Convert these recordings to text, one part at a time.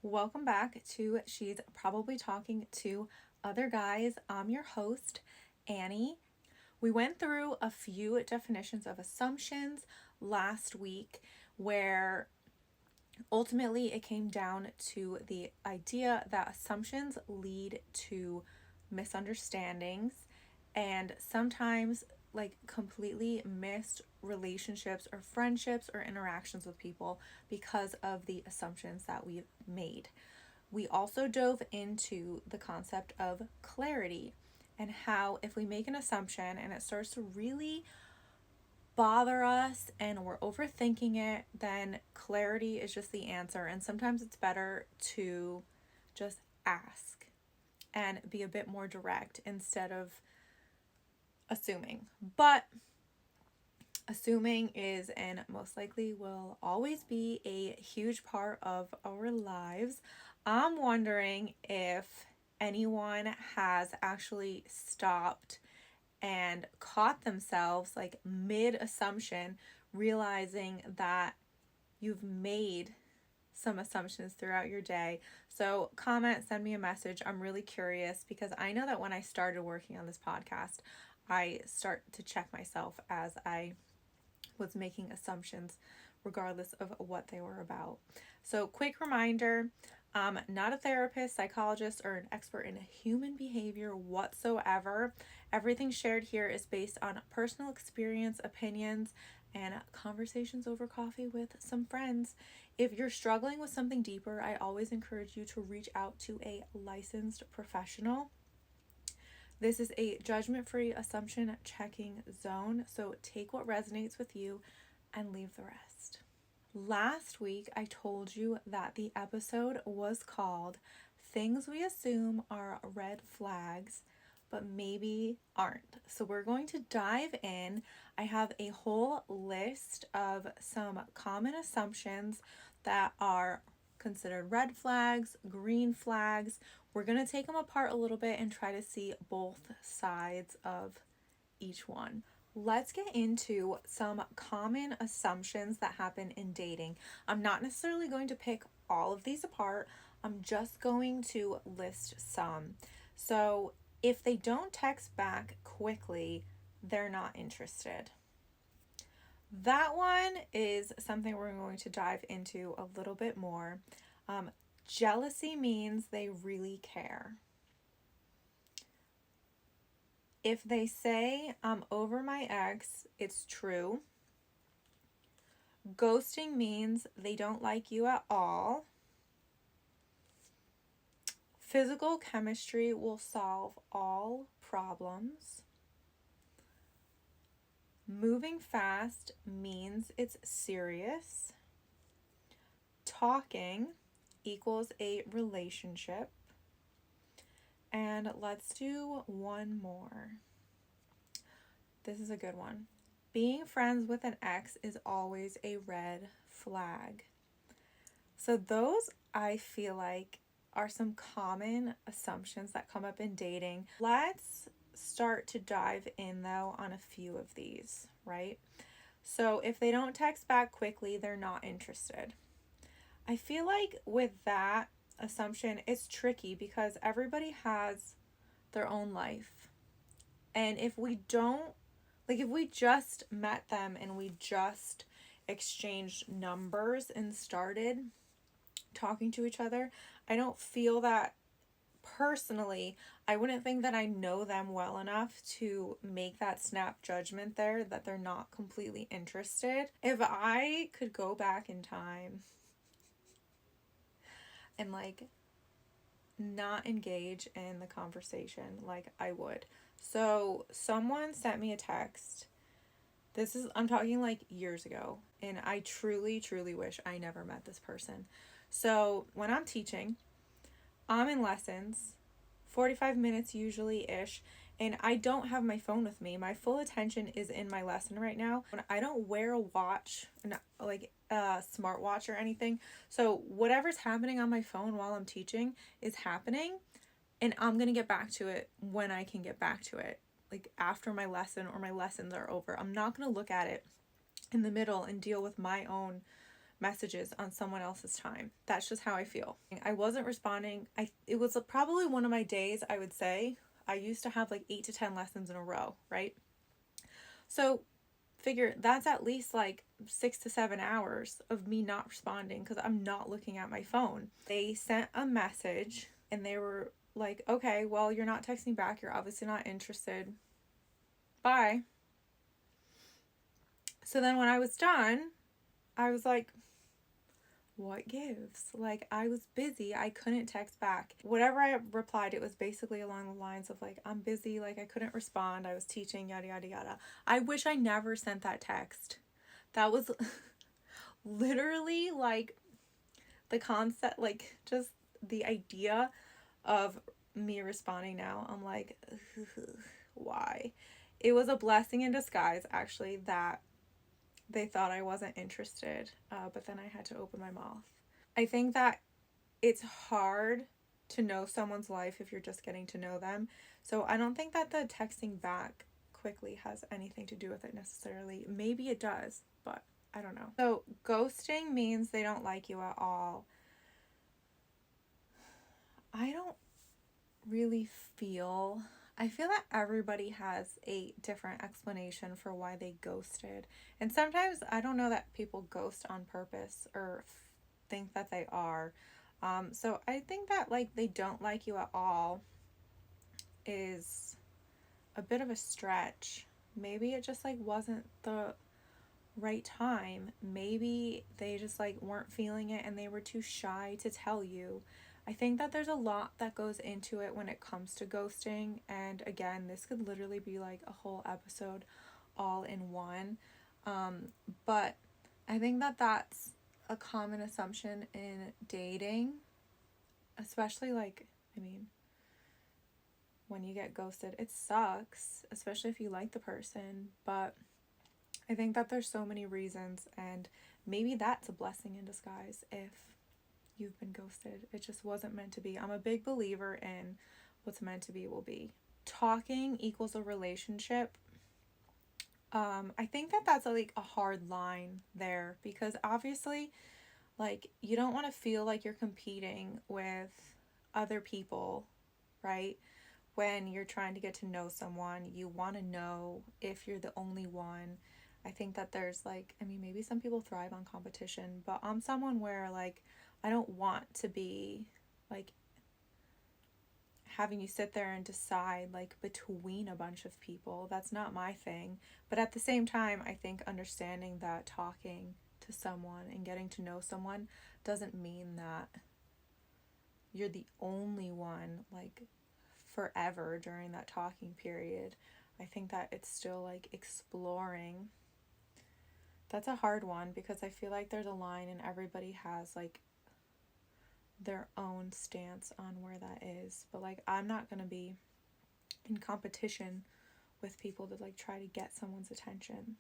Welcome back to She's Probably Talking to Other Guys. I'm your host, Annie. We went through a few definitions of assumptions last week where ultimately it came down to the idea that assumptions lead to misunderstandings and sometimes completely missed relationships or friendships or interactions with people because of the assumptions that we've made. We also dove into the concept of clarity and how if we make an assumption and it starts to really bother us and we're overthinking it, then clarity is just the answer. And sometimes it's better to just ask and be a bit more direct instead of assuming. But assuming is and most likely will always be a huge part of our lives. I'm wondering if anyone has actually stopped and caught themselves mid assumption, realizing that you've made some assumptions throughout your day. So comment, send me a message. I'm really curious because I know that when I started working on this podcast, I start to check myself as I was making assumptions regardless of what they were about. So quick reminder, I'm not a therapist, psychologist, or an expert in human behavior whatsoever. Everything shared here is based on personal experience, opinions, and conversations over coffee with some friends. If you're struggling with something deeper, I always encourage you to reach out to a licensed professional. This is a judgment-free assumption checking zone, so take what resonates with you and leave the rest. Last week, I told you that the episode was called Things We Assume Are Red Flags, but maybe aren't. So we're going to dive in. I have a whole list of some common assumptions that are considered red flags, green flags. We're going to take them apart a little bit and try to see both sides of each one. Let's get into some common assumptions that happen in dating. I'm not necessarily going to pick all of these apart. I'm just going to list some. So if they don't text back quickly, they're not interested. That one is something we're going to dive into a little bit more. Jealousy means they really care. If they say, I'm over my ex, it's true. Ghosting means they don't like you at all. Physical chemistry will solve all problems. Moving fast means it's serious. Talking equals a relationship. And let's do one more. This is a good one. Being friends with an ex is always a red flag. So those, I feel like, are some common assumptions that come up in dating. Let's start to dive in though on a few of these, right? So if they don't text back quickly, they're not interested. I feel like with that assumption, it's tricky because everybody has their own life. And if we don't, if we just met them and we just exchanged numbers and started talking to each other, I don't feel that personally, I wouldn't think that I know them well enough to make that snap judgment there that they're not completely interested. If I could go back in time and not engage in the conversation, I would. So someone sent me a text. I'm talking years ago, and I truly, truly wish I never met this person. So when I'm teaching, I'm in lessons, 45 minutes usually-ish, and I don't have my phone with me. My full attention is in my lesson right now. I don't wear a watch, a smartwatch or anything. So whatever's happening on my phone while I'm teaching is happening, and I'm going to get back to it when I can get back to it. After my lesson or my lessons are over. I'm not going to look at it in the middle and deal with my own messages on someone else's time. That's just how I feel. I wasn't responding. It was probably one of my days, I would say. I used to have like 8 to 10 lessons in a row, right? So figure that's at least like 6 to 7 hours of me not responding because I'm not looking at my phone. They sent a message and they were like, okay, well, you're not texting back. You're obviously not interested. Bye. So then when I was done, I was like, what gives? Like, I was busy. I couldn't text back. Whatever I replied, it was basically along the lines of like, I'm busy. Like, I couldn't respond. I was teaching, yada, yada, yada. I wish I never sent that text. That was literally like the concept, like just the idea of me responding now. I'm like, why? It was a blessing in disguise, actually, that they thought I wasn't interested, but then I had to open my mouth. I think that it's hard to know someone's life if you're just getting to know them. So I don't think that the texting back quickly has anything to do with it necessarily. Maybe it does, but I don't know. So ghosting means they don't like you at all. I don't really feel I feel that everybody has a different explanation for why they ghosted. And sometimes I don't know that people ghost on purpose or think that they are. So I think that like they don't like you at all is a bit of a stretch. Maybe it just like wasn't the right time. Maybe they just like weren't feeling it and they were too shy to tell you. I think that there's a lot that goes into it when it comes to ghosting. And again, this could literally be like a whole episode all in one. But I think that that's a common assumption in dating, especially like, I mean, when you get ghosted, it sucks, especially if you like the person. But I think that there's so many reasons, and maybe that's a blessing in disguise if you've been ghosted. It just wasn't meant to be. I'm a big believer in what's meant to be will be. Talking equals a relationship. I think that that's like a hard line there because obviously, like, you don't want to feel like you're competing with other people, right? When you're trying to get to know someone, you want to know if you're the only one. I think that there's like, I mean, maybe some people thrive on competition, but I'm someone where like I don't want to be like having you sit there and decide like between a bunch of people. That's not my thing. But at the same time, I think understanding that talking to someone and getting to know someone doesn't mean that you're the only one like forever during that talking period. I think that it's still like exploring. That's a hard one because I feel like there's a line and everybody has like their own stance on where that is. But like I'm not going to be in competition with people that like try to get someone's attention.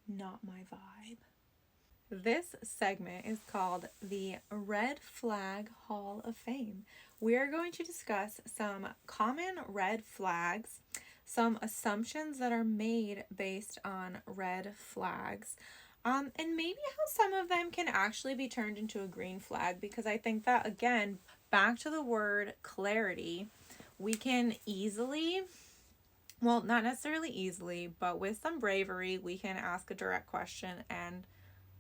Not my vibe. This segment is called the Red Flag Hall of Fame. We are going to discuss some common red flags, some assumptions that are made based on red flags, and maybe how some of them can actually be turned into a green flag, because I think that, again, back to the word clarity, we can easily, well, not necessarily easily, but with some bravery, we can ask a direct question and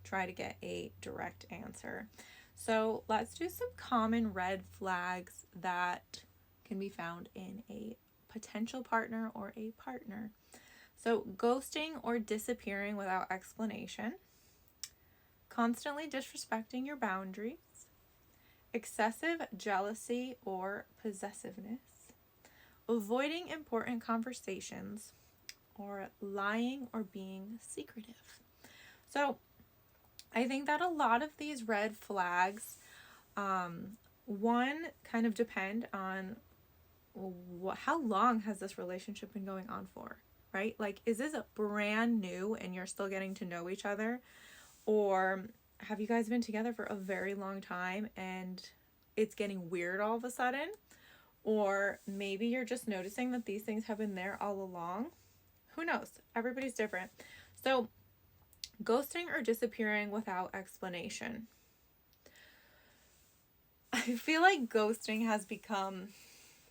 try to get a direct answer. So let's do some common red flags that can be found in a potential partner or a partner. So ghosting or disappearing without explanation, constantly disrespecting your boundaries, excessive jealousy or possessiveness, avoiding important conversations, or lying or being secretive. So I think that a lot of these red flags, one, kind of depend on how long has this relationship been going on for, right? Like, is this a brand new and you're still getting to know each other? Or have you guys been together for a very long time and it's getting weird all of a sudden? Or maybe you're just noticing that these things have been there all along. Who knows? Everybody's different. So Ghosting or disappearing without explanation. I feel like ghosting has become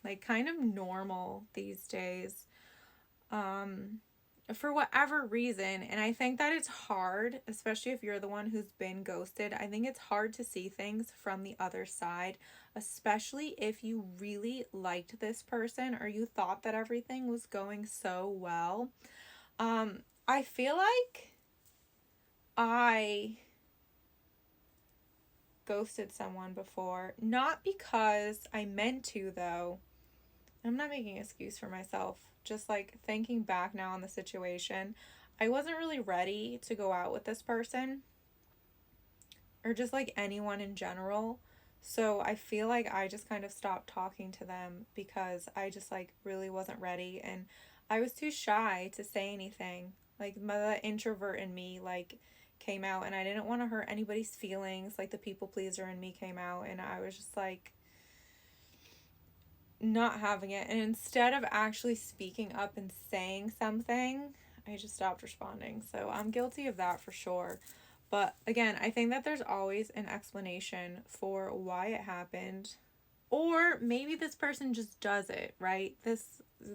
like kind of normal these days. For whatever reason, and I think that it's hard, especially if you're the one who's been ghosted. I think it's hard to see things from the other side, especially if you really liked this person or you thought that everything was going so well. I feel like I ghosted someone before, not because I meant to, though. I'm not making an excuse for myself. Just like thinking back now on the situation, I wasn't really ready to go out with this person or just like anyone in general. So I feel like I just kind of stopped talking to them because I just like really wasn't ready, and I was too shy to say anything. Like the introvert in me like came out, and I didn't want to hurt anybody's feelings. Like the people pleaser in me came out, and I was just like not having it. And instead of actually speaking up and saying something, I just stopped responding. So I'm guilty of that for sure. But again, I think that there's always an explanation for why it happened. Or maybe this person just does it, right?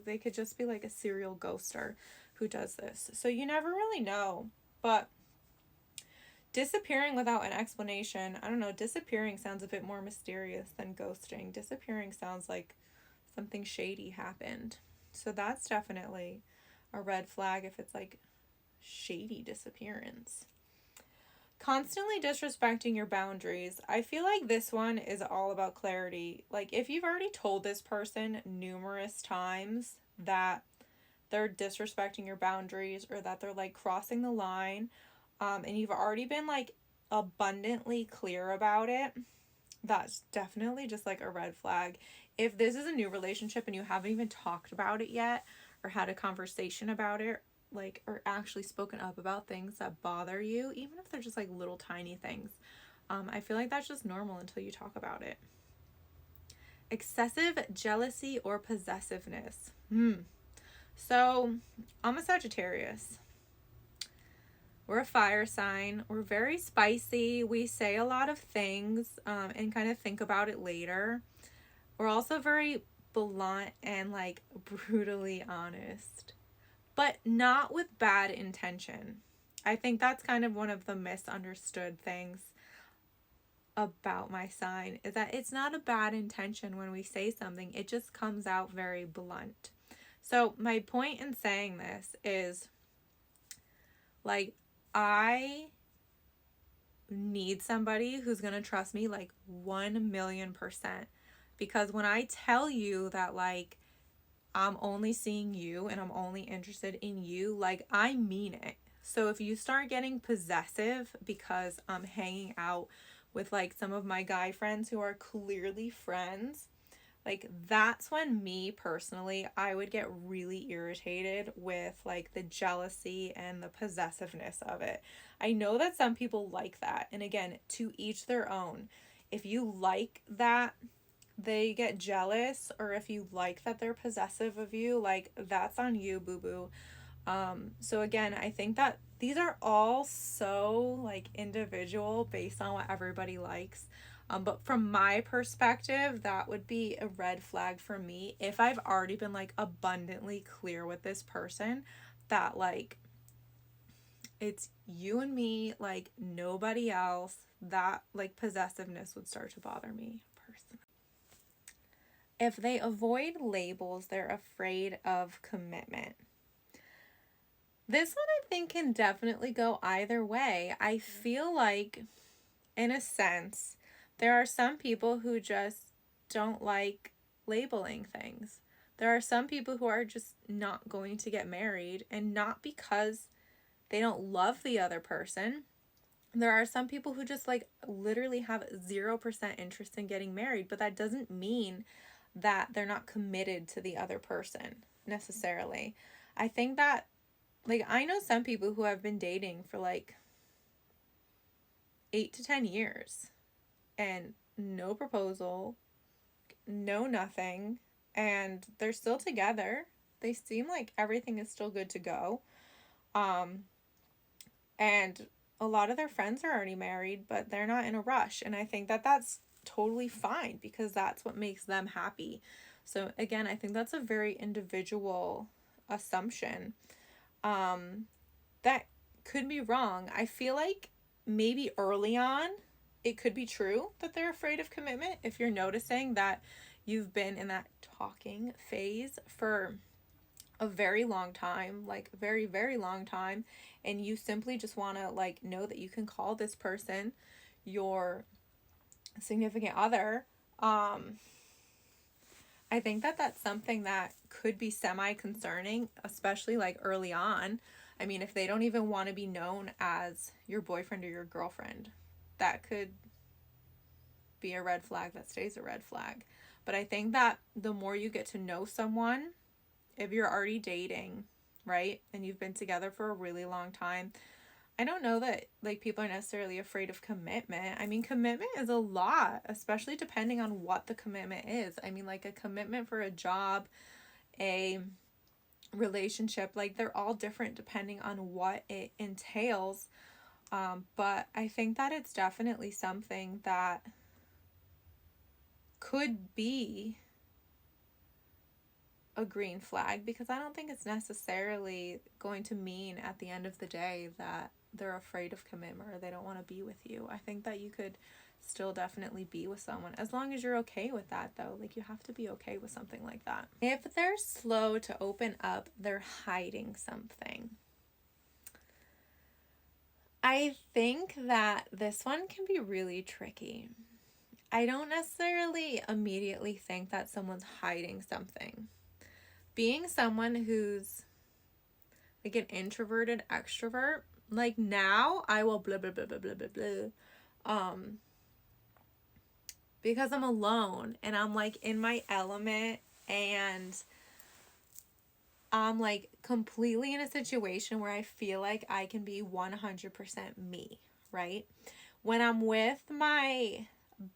They could just be like a serial ghoster who does this. So you never really know. But disappearing without an explanation, I don't know, disappearing sounds a bit more mysterious than ghosting. Disappearing sounds like something shady happened. So that's definitely a red flag if it's like shady disappearance. Constantly disrespecting your boundaries. I feel like this one is all about clarity. Like if you've already told this person numerous times that they're disrespecting your boundaries or that they're like crossing the line, and you've already been like abundantly clear about it, that's definitely just like a red flag. If this is a new relationship and you haven't even talked about it yet or had a conversation about it, like, or actually spoken up about things that bother you, even if they're just like little tiny things, I feel like that's just normal until you talk about it. Excessive jealousy or possessiveness. So I'm a Sagittarius. We're a fire sign. We're very spicy. We say a lot of things and kind of think about it later. We're also very blunt and like brutally honest, but not with bad intention. I think that's kind of one of the misunderstood things about my sign, is that it's not a bad intention when we say something. It just comes out very blunt. So my point in saying this is like, I need somebody who's going to trust me like 1,000,000%. Because when I tell you that like I'm only seeing you and I'm only interested in you, like I mean it. So if you start getting possessive because I'm hanging out with like some of my guy friends who are clearly friends, like that's when me personally, I would get really irritated with like the jealousy and the possessiveness of it. I know that some people like that, and again, to each their own. If you like that they get jealous, or if you like that they're possessive of you, like that's on you, boo boo. So again, I think that these are all so like individual based on what everybody likes. But from my perspective, that would be a red flag for me if I've already been like abundantly clear with this person that like it's you and me, like nobody else. That like possessiveness would start to bother me personally. If they avoid labels, they're afraid of commitment. This one I think can definitely go either way. I feel like, in a sense, there are some people who just don't like labeling things. There are some people who are just not going to get married, and not because they don't love the other person. There are some people who just like literally have 0% interest in getting married, but that doesn't mean that they're not committed to the other person necessarily. I think that like I know some people who have been dating for like 8 to 10 years and no proposal, no nothing, and they're still together. They seem like everything is still good to go. And a lot of their friends are already married, but they're not in a rush. And I think that that's totally fine because that's what makes them happy. So again, I think that's a very individual assumption. That could be wrong. I feel like maybe early on it could be true that they're afraid of commitment if you're noticing that you've been in that talking phase for a very long time, like very, very long time, and you simply just want to like know that you can call this person your significant other. I think that that's something that could be semi concerning, especially like early on. I mean, if they don't even want to be known as your boyfriend or your girlfriend, that could be a red flag that stays a red flag. But I think that the more you get to know someone, if you're already dating, right, and you've been together for a really long time, I don't know that like people are necessarily afraid of commitment. I mean, commitment is a lot, especially depending on what the commitment is. I mean, like a commitment for a job, a relationship, like they're all different depending on what it entails. But I think that it's definitely something that could be a green flag, because I don't think it's necessarily going to mean at the end of the day that they're afraid of commitment or they don't want to be with you. I think that you could still definitely be with someone as long as you're okay with that, though. Like, you have to be okay with something like that. If they're slow to open up, they're hiding something. I think that this one can be really tricky. I don't necessarily immediately think that someone's hiding something. Being someone who's like an introverted extrovert, like now I will blah blah blah blah blah blah blah, because I'm alone and I'm like in my element and I'm like completely in a situation where I feel like I can be 100% me, right? When I'm with my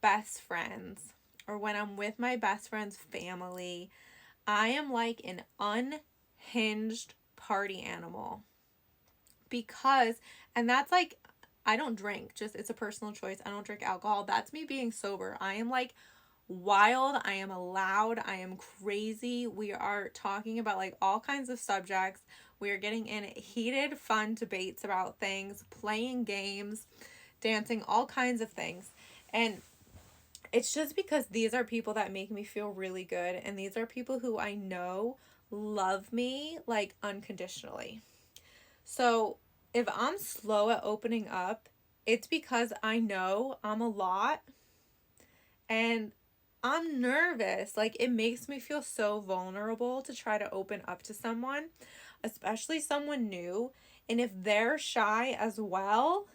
best friends or when I'm with my best friend's family, I am like an unhinged party animal. Because, and that's like, I don't drink, just it's a personal choice. I don't drink alcohol. That's me being sober. I am like wild. I am loud. I am crazy. We are talking about like all kinds of subjects. We are getting in heated, fun debates about things, playing games, dancing, all kinds of things. And it's just because these are people that make me feel really good. And these are people who I know love me like unconditionally. So if I'm slow at opening up, it's because I know I'm a lot and I'm nervous. Like, it makes me feel so vulnerable to try to open up to someone, especially someone new. And if they're shy as well,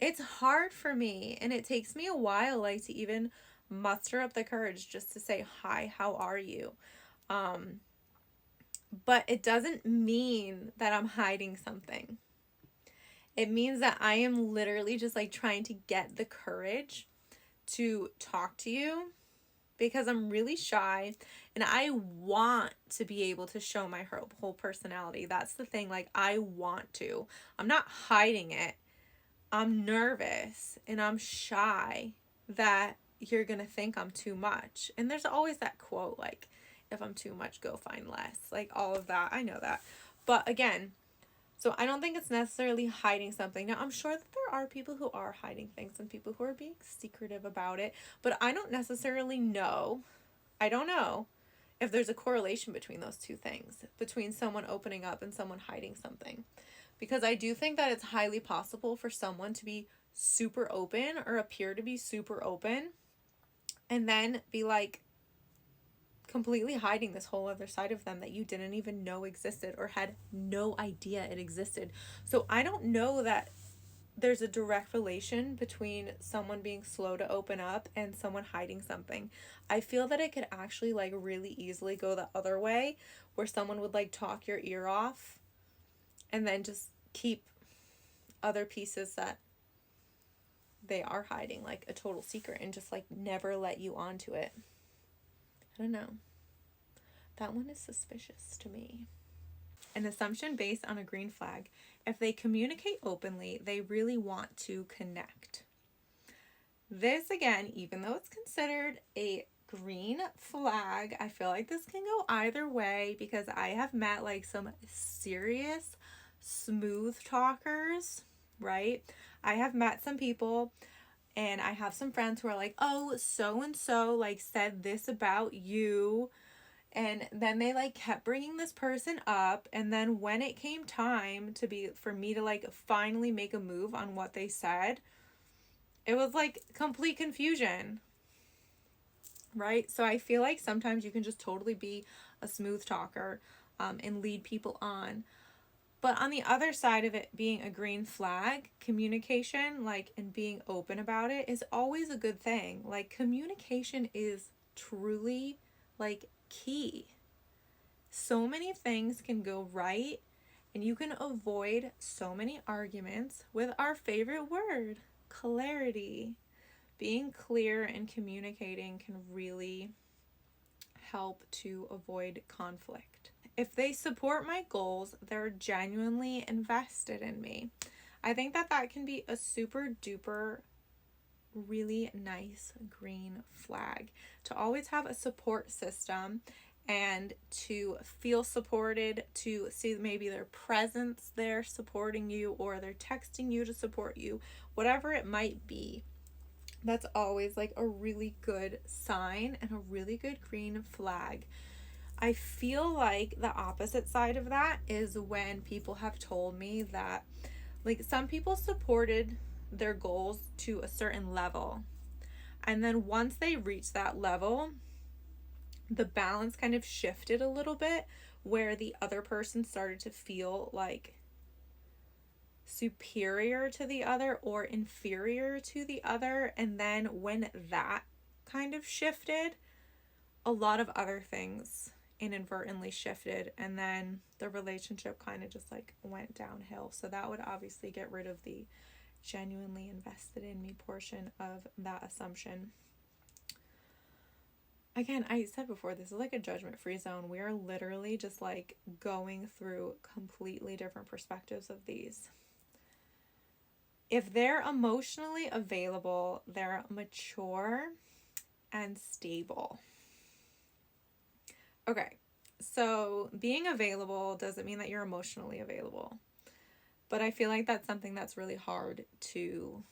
it's hard for me. And it takes me a while, like, to even muster up the courage just to say, hi, how are you? But it doesn't mean that I'm hiding something. It means that I am literally just like trying to get the courage to talk to you because I'm really shy and I want to be able to show my whole personality. That's the thing. Like, I want to. I'm not hiding it. I'm nervous and I'm shy that you're going to think I'm too much. And there's always that quote, like, if I'm too much, go find less. Like, all of that. I know that. But again, so I don't think it's necessarily hiding something. Now, I'm sure that there are people who are hiding things and people who are being secretive about it. But I don't necessarily know. I don't know if there's a correlation between those two things. Between someone opening up and someone hiding something. Because I do think that it's highly possible for someone to be super open or appear to be super open and then be like completely hiding this whole other side of them that you didn't even know existed or had no idea it existed. So I don't know that there's a direct relation between someone being slow to open up and someone hiding something. I feel that it could actually like really easily go the other way, where someone would like talk your ear off and then just keep other pieces that they are hiding, like a total secret, and just like never let you onto it. I don't know. That one is suspicious to me. An assumption based on a green flag. If they communicate openly, they really want to connect. This, again, even though it's considered a green flag, I feel like this can go either way because I have met like some serious smooth talkers, right? I have met some people and I have some friends who are like, oh, so and so like said this about you. And then they like kept bringing this person up. And then when it came time for me to like finally make a move on what they said, it was like complete confusion, right? So I feel like sometimes you can just totally be a smooth talker and lead people on. But on the other side of it being a green flag, communication, like, and being open about it is always a good thing. Like, communication is truly like key. So many things can go right and you can avoid so many arguments with our favorite word, clarity. Being clear and communicating can really help to avoid conflict. If they support my goals, they're genuinely invested in me. I think that can be a super duper really nice green flag. To always have a support system and to feel supported, to see maybe their presence there supporting you, or they're texting you to support you, whatever it might be. That's always like a really good sign and a really good green flag. I feel like the opposite side of that is when people have told me that like some people supported their goals to a certain level. And then once they reached that level, the balance kind of shifted a little bit where the other person started to feel like superior to the other or inferior to the other. And then when that kind of shifted, a lot of other things inadvertently shifted, and then the relationship kind of just like went downhill. So that would obviously get rid of the genuinely invested in me portion of that assumption. Again, I said before, this is like a judgment-free zone. We are literally just like going through completely different perspectives of these. If they're emotionally available, they're mature and stable. Okay, so being available doesn't mean that you're emotionally available. But I feel like that's something that's really hard to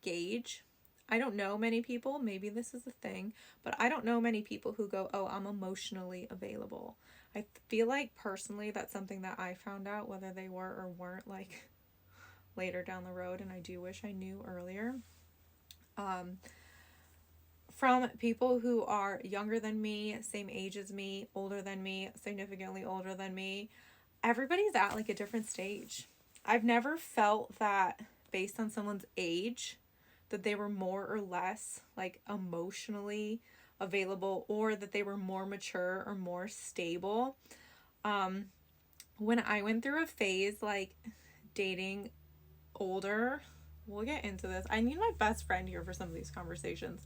gauge. I don't know many people, maybe this is a thing, but I don't know many people who go, oh, I'm emotionally available. I feel like personally that's something that I found out, whether they were or weren't, like later down the road, and I do wish I knew earlier. From people who are younger than me, same age as me, older than me, significantly older than me, everybody's at like a different stage. I've never felt that based on someone's age that they were more or less like emotionally available or that they were more mature or more stable. When I went through a phase like dating older, we'll get into this. I need my best friend here for some of these conversations.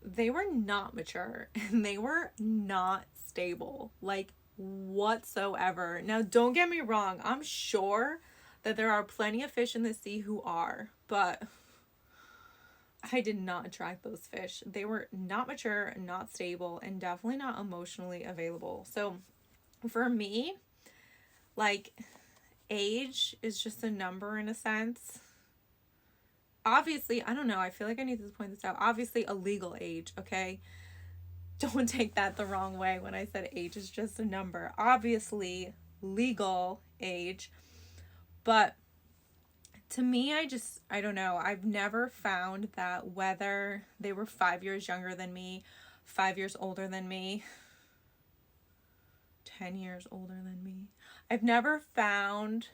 They were not mature and they were not stable, like whatsoever. Now, don't get me wrong. I'm sure that there are plenty of fish in the sea who are, but I did not attract those fish. They were not mature, not stable, and definitely not emotionally available. So for me, like, age is just a number in a sense. Obviously, I don't know, I feel like I need to point this out. Obviously, a legal age, okay? Don't take that the wrong way when I said age is just a number. Obviously, legal age. But to me, I don't know. I've never found that whether they were 5 years younger than me, 5 years older than me, 10 years older than me. I've never found,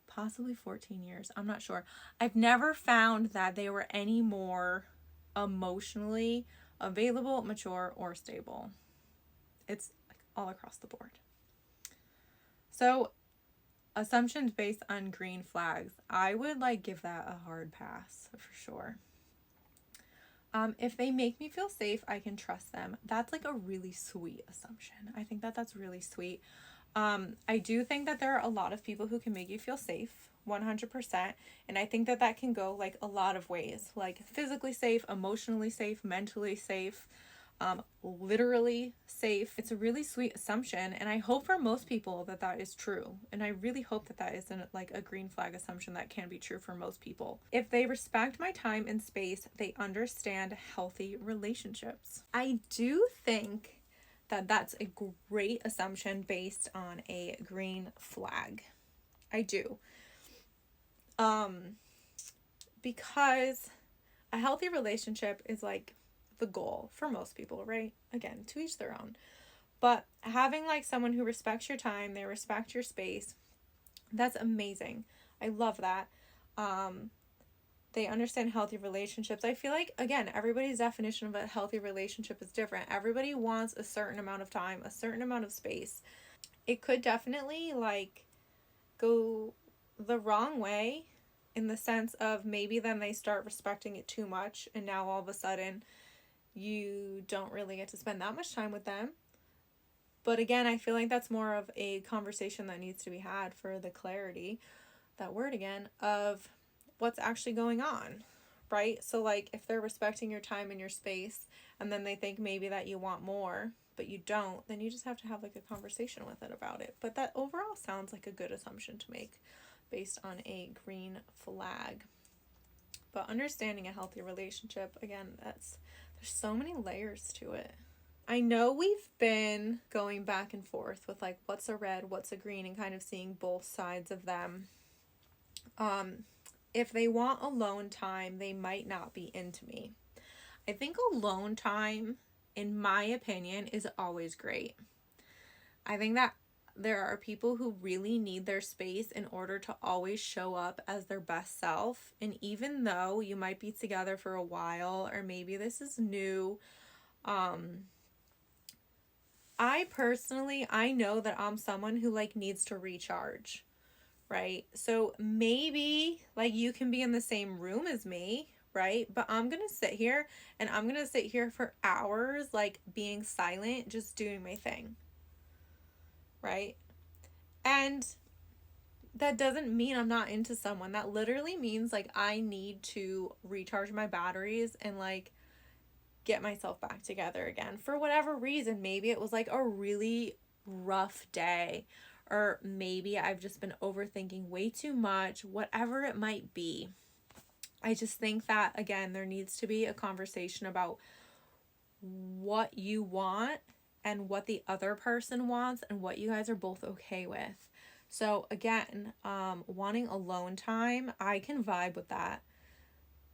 possibly 14 years, I'm not sure. I've never found that they were any more emotionally available, mature, or stable. It's like all across the board. So assumptions based on green flags, I would like give that a hard pass for sure. If they make me feel safe, I can trust them. That's like a really sweet assumption. I think that that's really sweet. I do think that there are a lot of people who can make you feel safe, 100%. And I think that that can go like a lot of ways, like physically safe, emotionally safe, mentally safe, literally safe. It's a really sweet assumption. And I hope for most people that that is true. And I really hope that that isn't like a green flag assumption that can be true for most people. If they respect my time and space, they understand healthy relationships. I do think that that's a great assumption based on a green flag. I do. Because a healthy relationship is like the goal for most people, right? Again, to each their own. But having like someone who respects your time, they respect your space, that's amazing. I love that. They understand healthy relationships. I feel like, again, everybody's definition of a healthy relationship is different. Everybody wants a certain amount of time, a certain amount of space. It could definitely like go the wrong way in the sense of maybe then they start respecting it too much and now all of a sudden you don't really get to spend that much time with them. But again, I feel like that's more of a conversation that needs to be had for the clarity, that word again, of what's actually going on, right? So like if they're respecting your time and your space and then they think maybe that you want more but you don't, then you just have to have like a conversation with it about it. But that overall sounds like a good assumption to make based on a green flag. But understanding a healthy relationship, again, there's so many layers to it. I know we've been going back and forth with like what's a red, what's a green, and kind of seeing both sides of them. If they want alone time, they might not be into me. I think alone time, in my opinion, is always great. I think that there are people who really need their space in order to always show up as their best self. And even though you might be together for a while, or maybe this is new, I know that I'm someone who like needs to recharge, right? So maybe like you can be in the same room as me, right? But I'm going to sit here and I'm going to sit here for hours, like being silent, just doing my thing, right? And that doesn't mean I'm not into someone. That literally means like I need to recharge my batteries and like get myself back together again for whatever reason. Maybe it was like a really rough day, or maybe I've just been overthinking way too much, whatever it might be. I just think that, again, there needs to be a conversation about what you want and what the other person wants and what you guys are both okay with. So again, wanting alone time, I can vibe with that.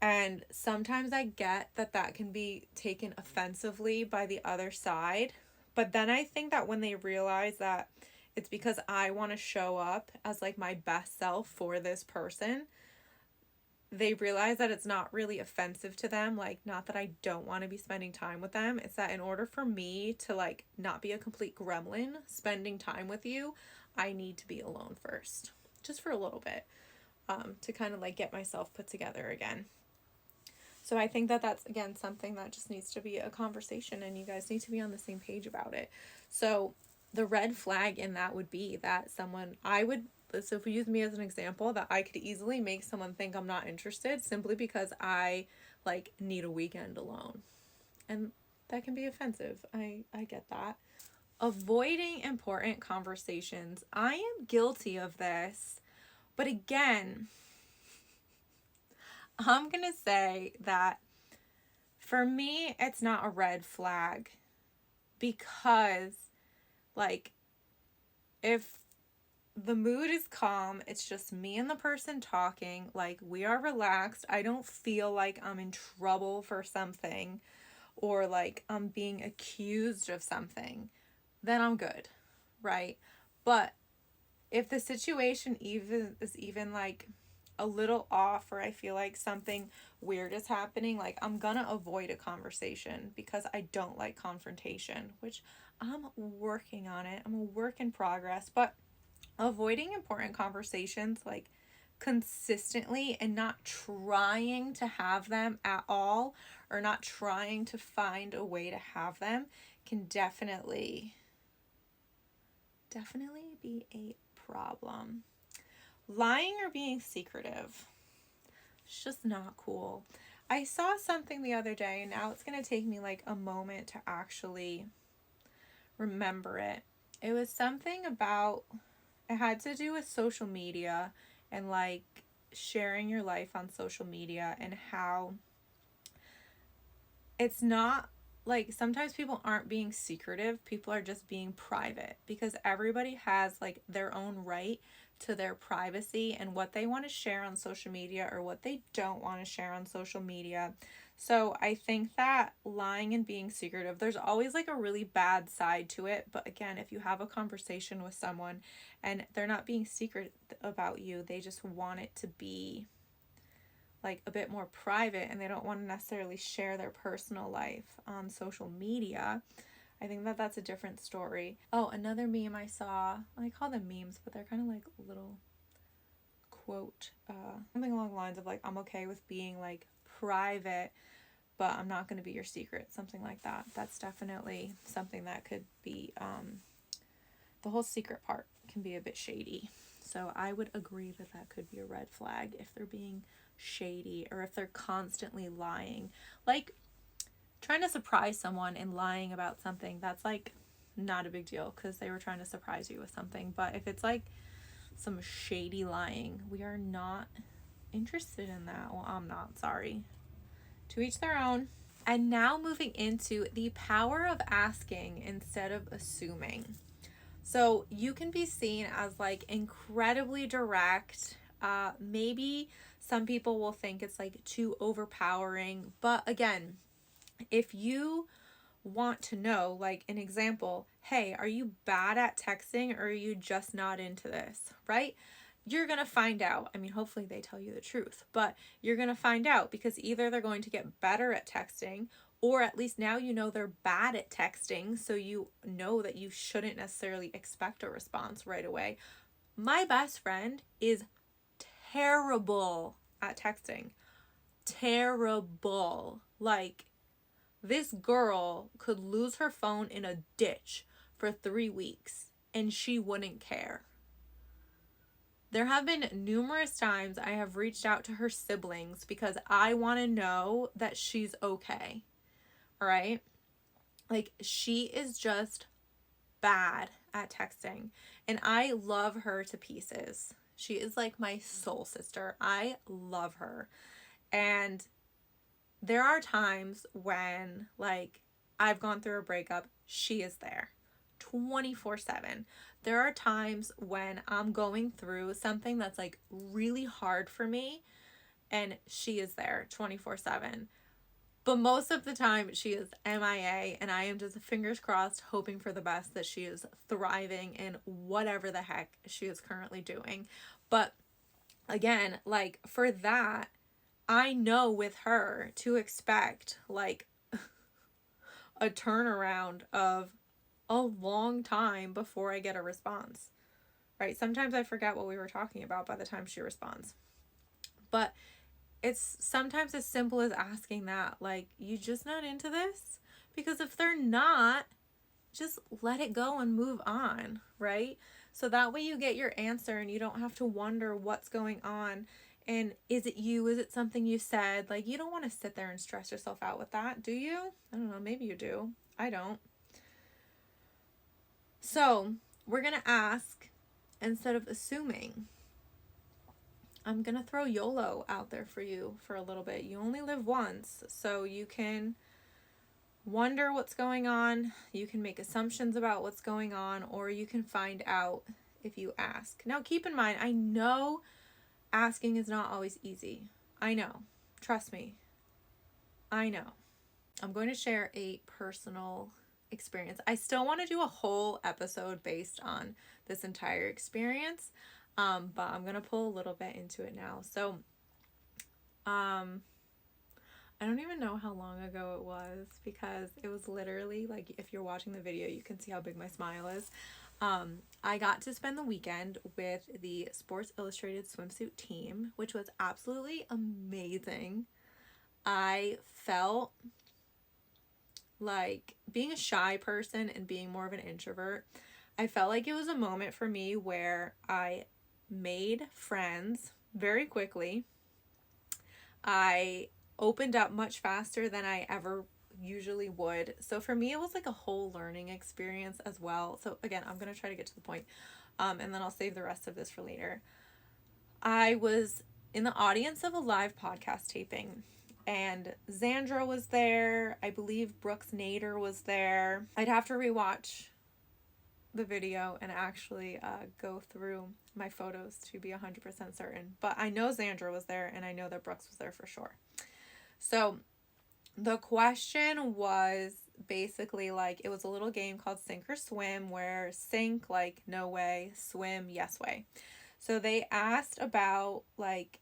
And sometimes I get that that can be taken offensively by the other side. But then I think that when they realize that it's because I want to show up as like my best self for this person, they realize that it's not really offensive to them. Like, not that I don't want to be spending time with them. It's that in order for me to like not be a complete gremlin spending time with you, I need to be alone first, just for a little bit, to kind of like get myself put together again. So I think that that's, again, something that just needs to be a conversation and you guys need to be on the same page about it. So the red flag in that would be that so if we use me as an example, that I could easily make someone think I'm not interested simply because I like need a weekend alone. And that can be offensive. I get that. Avoiding important conversations. I am guilty of this. But again, I'm going to say that for me, it's not a red flag because, like, if the mood is calm, it's just me and the person talking, like, we are relaxed, I don't feel like I'm in trouble for something or like I'm being accused of something, then I'm good, right? But if the situation is like a little off, or I feel like something weird is happening, like I'm gonna avoid a conversation because I don't like confrontation, which I'm working on it. I'm a work in progress, but avoiding important conversations, like consistently and not trying to have them at all, or not trying to find a way to have them, can definitely be a problem. Lying or being secretive, it's just not cool. I saw something the other day, and now it's going to take me like a moment to actually remember it. It was something about, it had to do with social media and like sharing your life on social media, and how it's not like, sometimes people aren't being secretive, people are just being private, because everybody has like their own right to their privacy and what they want to share on social media or what they don't want to share on social media. So I think that lying and being secretive, there's always like a really bad side to it. But again, if you have a conversation with someone and they're not being secret about you, they just want it to be like a bit more private, and they don't want to necessarily share their personal life on social media, I think that that's a different story. Oh, another meme I saw, I call them memes, but they're kind of like little quote, something along the lines of like, I'm okay with being like private, but I'm not going to be your secret, something like that. That's definitely something that could be, the whole secret part can be a bit shady. So I would agree that that could be a red flag if they're being shady, or if they're constantly lying. Like, trying to surprise someone and lying about something, that's like not a big deal because they were trying to surprise you with something. But if it's like some shady lying, we are not interested in that. Well, I'm not, sorry. To each their own. And now moving into the power of asking instead of assuming. So you can be seen as like incredibly direct. Maybe some people will think it's like too overpowering. But again, if you want to know, like an example, hey, are you bad at texting, or are you just not into this, right? You're going to find out. I mean, hopefully they tell you the truth, but you're going to find out, because either they're going to get better at texting, or at least now you know they're bad at texting, so you know that you shouldn't necessarily expect a response right away. My best friend is terrible at texting. Terrible. Like, this girl could lose her phone in a ditch for 3 weeks and she wouldn't care. There have been numerous times I have reached out to her siblings because I want to know that she's okay. All right? Like, she is just bad at texting, and I love her to pieces. She is like my soul sister. I love her. And there are times when, like, I've gone through a breakup, she is there 24/7. There are times when I'm going through something that's like really hard for me, and she is there 24/7. But most of the time she is MIA, and I am just fingers crossed hoping for the best that she is thriving in whatever the heck she is currently doing. But again, like, for that, I know with her to expect like a turnaround of a long time before I get a response, right? Sometimes I forget what we were talking about by the time she responds. But it's sometimes as simple as asking that, like, you just not into this? Because if they're not, just let it go and move on, right? So that way you get your answer and you don't have to wonder what's going on. And is it you? Is it something you said? Like, you don't want to sit there and stress yourself out with that, do you? I don't know. Maybe you do. I don't. So we're going to ask instead of assuming. I'm going to throw YOLO out there for you for a little bit. You only live once, so you can wonder what's going on. You can make assumptions about what's going on, or you can find out if you ask. Now, keep in mind, I know asking is not always easy. I know. Trust me. I know. I'm going to share a personal experience. I still want to do a whole episode based on this entire experience, but I'm going to pull a little bit into it now. So, I don't even know how long ago it was, because it was literally like, if you're watching the video, you can see how big my smile is. I got to spend the weekend with the Sports Illustrated swimsuit team, which was absolutely amazing. I felt like, being a shy person and being more of an introvert, I felt like it was a moment for me where I made friends very quickly. I opened up much faster than I ever usually would. So for me, it was like a whole learning experience as well. So again, I'm going to try to get to the point, and then I'll save the rest of this for later. I was in the audience of a live podcast taping, and Xandra was there. I believe Brooks Nader was there. I'd have to rewatch the video and actually go through my photos to be 100% certain. But I know Xandra was there, and I know that Brooks was there for sure. So the question was basically like, it was a little game called Sink or Swim, where sink, like no way, swim, yes way. So they asked about like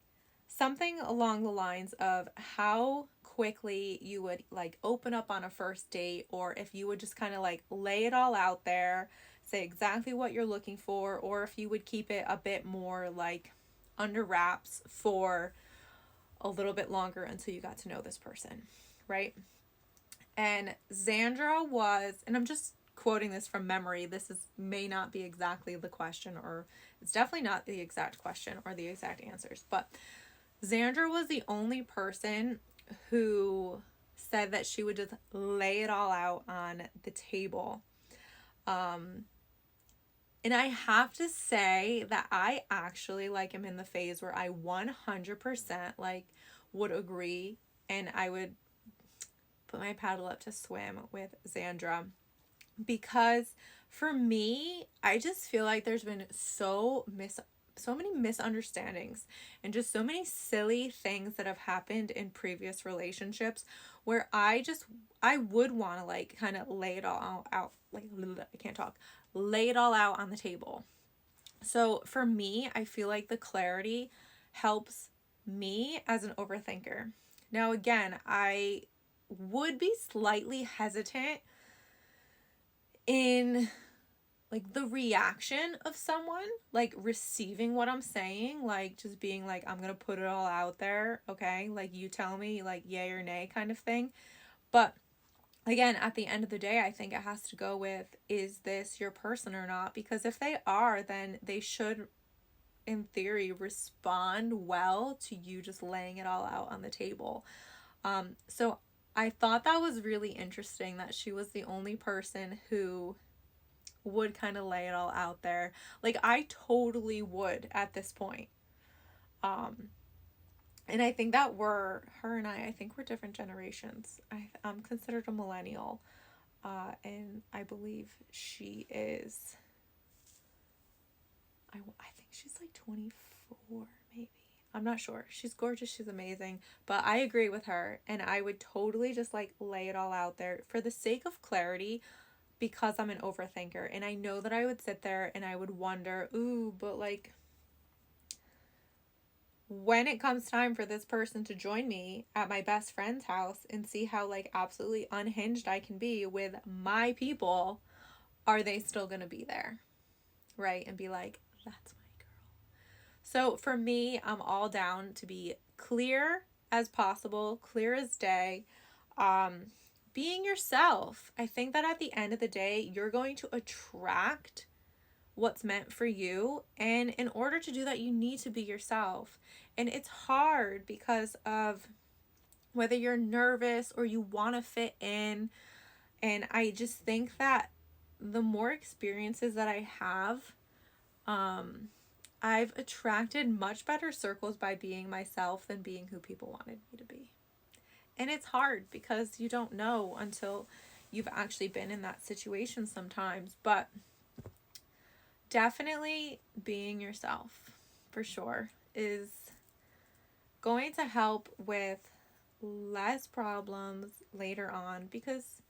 something along the lines of how quickly you would like open up on a first date, or if you would just kind of like lay it all out there, say exactly what you're looking for, or if you would keep it a bit more like under wraps for a little bit longer until you got to know this person, right? And Xandra was, and I'm just quoting this from memory, this is may not be exactly the question, or it's definitely not the exact question or the exact answers, but Xandra was the only person who said that she would just lay it all out on the table. And I have to say that I actually like am in the phase where I 100% like would agree, and I would put my paddle up to swim with Xandra, because for me, I just feel like there's been so many misunderstandings and just so many silly things that have happened in previous relationships, where I would want to like kind of lay it all out, like I can't talk, lay it all out on the table. So for me, I feel like the clarity helps me as an overthinker. Now again, I would be slightly hesitant in like the reaction of someone like receiving what I'm saying, like just being like, I'm gonna put it all out there, okay, like you tell me, like yay or nay kind of thing. But again, at the end of the day, I think it has to go with, is this your person or not? Because if they are, then they should in theory respond well to you just laying it all out on the table. So I thought that was really interesting that she was the only person who would kind of lay it all out there. Like I totally would at this point. And I think that her and I think we're different generations. I'm considered a millennial, and I believe she is, I think she's like 24 maybe. I'm not sure. She's gorgeous. She's amazing. But I agree with her. And I would totally just like lay it all out there for the sake of clarity, because I'm an overthinker. And I know that I would sit there and I would wonder, ooh, but like when it comes time for this person to join me at my best friend's house and see how like absolutely unhinged I can be with my people, are they still going to be there? Right? And be like, that's my girl. So for me, I'm all down to be clear as possible, clear as day, being yourself. I think that at the end of the day, you're going to attract what's meant for you, and in order to do that, you need to be yourself. And it's hard because of whether you're nervous or you want to fit in. And I just think that the more experiences that I have, I've attracted much better circles by being myself than being who people wanted me to be. And it's hard because you don't know until you've actually been in that situation sometimes. But definitely being yourself, for sure, is going to help with less problems later on, because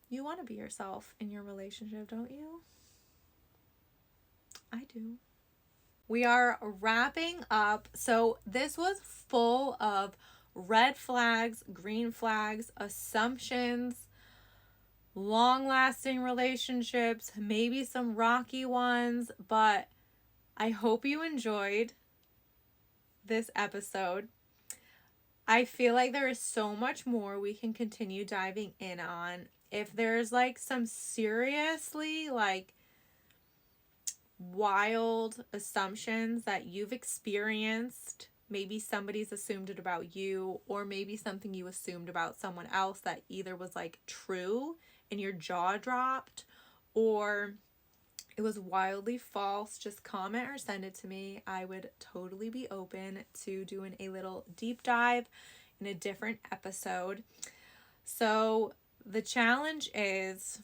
you want to be yourself in your relationship, don't you? I do. We are wrapping up. So this was full of red flags, green flags, assumptions, long-lasting relationships, maybe some rocky ones, but I hope you enjoyed this episode. I feel like there is so much more we can continue diving in on. If there's like some seriously like wild assumptions that you've experienced, maybe somebody's assumed it about you, or maybe something you assumed about someone else that either was like true and your jaw dropped, or it was wildly false, just comment or send it to me. I would totally be open to doing a little deep dive in a different episode. So the challenge is,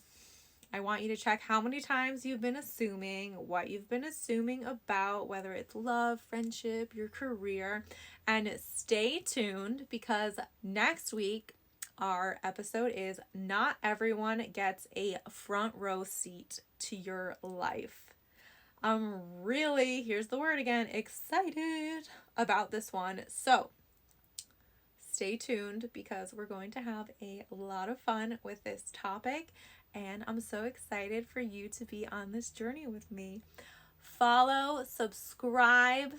I want you to check how many times you've been assuming, what you've been assuming about, whether it's love, friendship, your career, and stay tuned because next week our episode is Not Everyone Gets a Front Row Seat to Your Life. I'm really, here's the word again, excited about this one. So stay tuned because we're going to have a lot of fun with this topic, and I'm so excited for you to be on this journey with me. Follow, subscribe.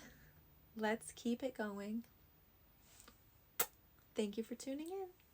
Let's keep it going. Thank you for tuning in.